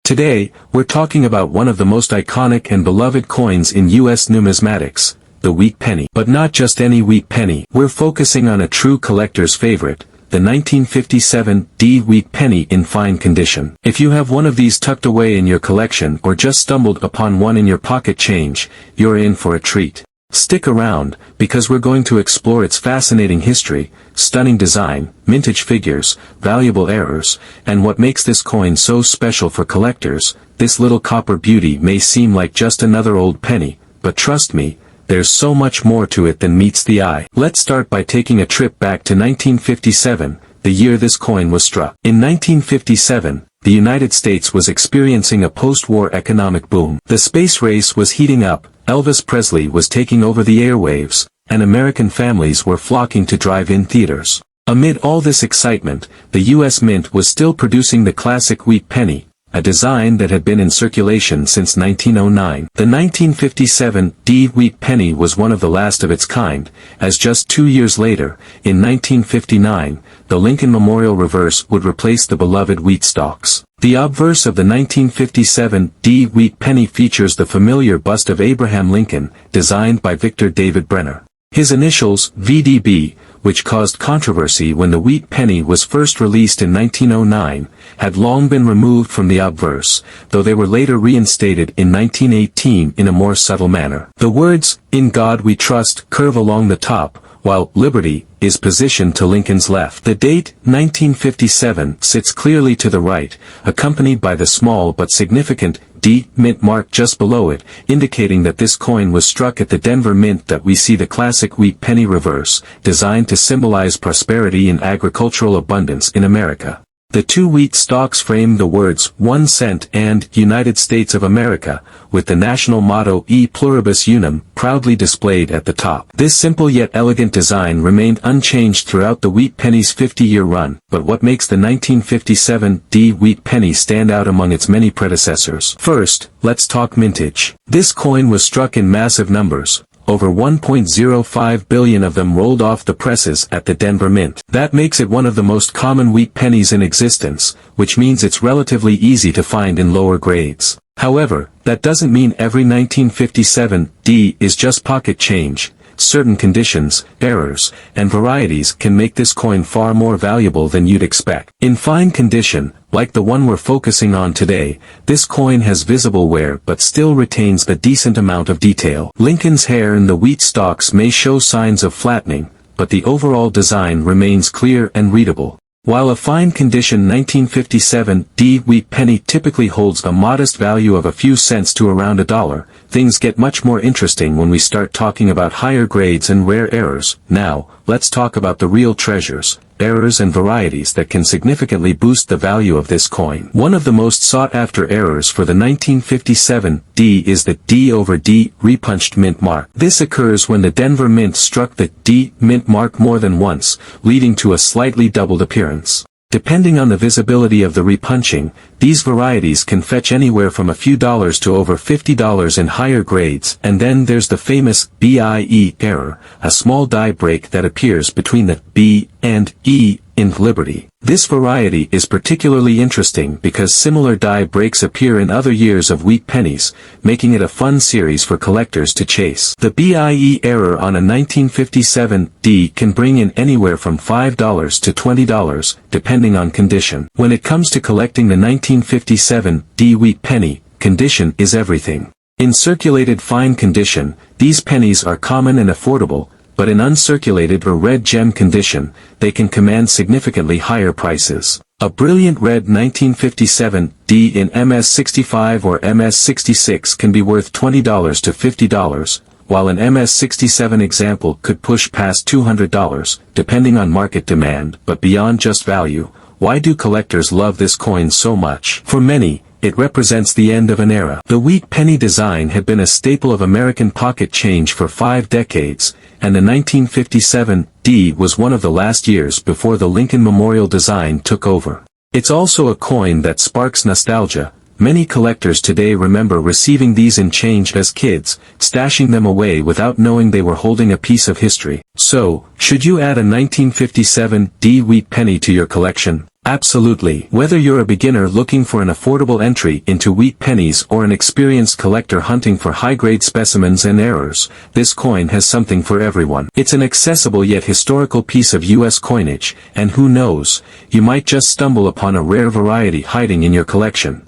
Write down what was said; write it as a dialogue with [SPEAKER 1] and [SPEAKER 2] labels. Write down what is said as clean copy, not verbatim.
[SPEAKER 1] Today, we're talking about one of the most iconic and beloved coins in U.S. numismatics, the wheat penny. But not just any wheat penny. We're focusing on a true collector's favorite, the 1957 D wheat penny in fine condition. If you have one of these tucked away in your collection or just stumbled upon one in your pocket change, you're in for a treat. Stick around, because we're going to explore its fascinating history, stunning design, mintage figures, valuable errors, and what makes this coin so special for collectors. This little copper beauty may seem like just another old penny, but trust me, there's so much more to it than meets the eye. Let's start by taking a trip back to 1957, the year this coin was struck. In 1957, the United States was experiencing a post-war economic boom. The space race was heating up, Elvis Presley was taking over the airwaves, and American families were flocking to drive-in theaters. Amid all this excitement, the U.S. Mint was still producing the classic wheat penny, a design that had been in circulation since 1909. The 1957 D wheat penny was one of the last of its kind, as just 2 years later, in 1959, the Lincoln Memorial reverse would replace the beloved wheat stalks. The obverse of the 1957 D wheat penny features the familiar bust of Abraham Lincoln, designed by Victor David Brenner. His initials, VDB, which caused controversy when the wheat penny was first released in 1909, had long been removed from the obverse, though they were later reinstated in 1918 in a more subtle manner. The words, "In God We Trust," curve along the top, while "Liberty" is positioned to Lincoln's left. The date, 1957, sits clearly to the right, accompanied by the small but significant D Mint mark just below it, indicating that this coin was struck at the Denver Mint. That we see the classic wheat penny reverse, designed to symbolize prosperity and agricultural abundance in America. The two wheat stalks frame the words 1 cent and United States of America, with the national motto E Pluribus Unum proudly displayed at the top. This simple yet elegant design remained unchanged throughout the wheat penny's 50-year run, but what makes the 1957 D wheat penny stand out among its many predecessors? First, let's talk mintage. This coin was struck in massive numbers. Over 1.05 billion of them rolled off the presses at the Denver Mint. That makes it one of the most common wheat pennies in existence, which means it's relatively easy to find in lower grades. However, that doesn't mean every 1957 D is just pocket change. Certain conditions, errors, and varieties can make this coin far more valuable than you'd expect. In fine condition, like the one we're focusing on today, this coin has visible wear but still retains a decent amount of detail. Lincoln's hair in the wheat stalks may show signs of flattening, but the overall design remains clear and readable. While a fine condition 1957 D wheat penny typically holds a modest value of a few cents to around $1, things get much more interesting when we start talking about higher grades and rare errors. Now, let's talk about the real treasures, errors and varieties that can significantly boost the value of this coin. One of the most sought-after errors for the 1957 D is the D over D repunched mint mark. This occurs when the Denver Mint struck the D mint mark more than once, leading to a slightly doubled appearance. Depending on the visibility of the repunching, these varieties can fetch anywhere from a few dollars to over $50 in higher grades. And then there's the famous BIE error, a small die break that appears between the B and E in Liberty. This variety is particularly interesting because similar die breaks appear in other years of wheat pennies, making it a fun series for collectors to chase. The BIE error on a 1957 D can bring in anywhere from $5 to $20, depending on condition. When it comes to collecting the 1957 D wheat penny, condition is everything. In circulated fine condition, these pennies are common and affordable, but in uncirculated or red gem condition, they can command significantly higher prices. A brilliant red 1957 D in MS65 or MS66 can be worth $20 to $50, while an MS67 example could push past $200, depending on market demand. But beyond just value, why do collectors love this coin so much? For many, it represents the end of an era. The wheat penny design had been a staple of American pocket change for 5 decades, and the 1957 D was one of the last years before the Lincoln Memorial design took over. It's also a coin that sparks nostalgia. Many collectors today remember receiving these in change as kids, stashing them away without knowing they were holding a piece of history. So, should you add a 1957 D wheat penny to your collection? Absolutely. Whether you're a beginner looking for an affordable entry into wheat pennies or an experienced collector hunting for high-grade specimens and errors, this coin has something for everyone. It's an accessible yet historical piece of U.S. coinage, and who knows, you might just stumble upon a rare variety hiding in your collection.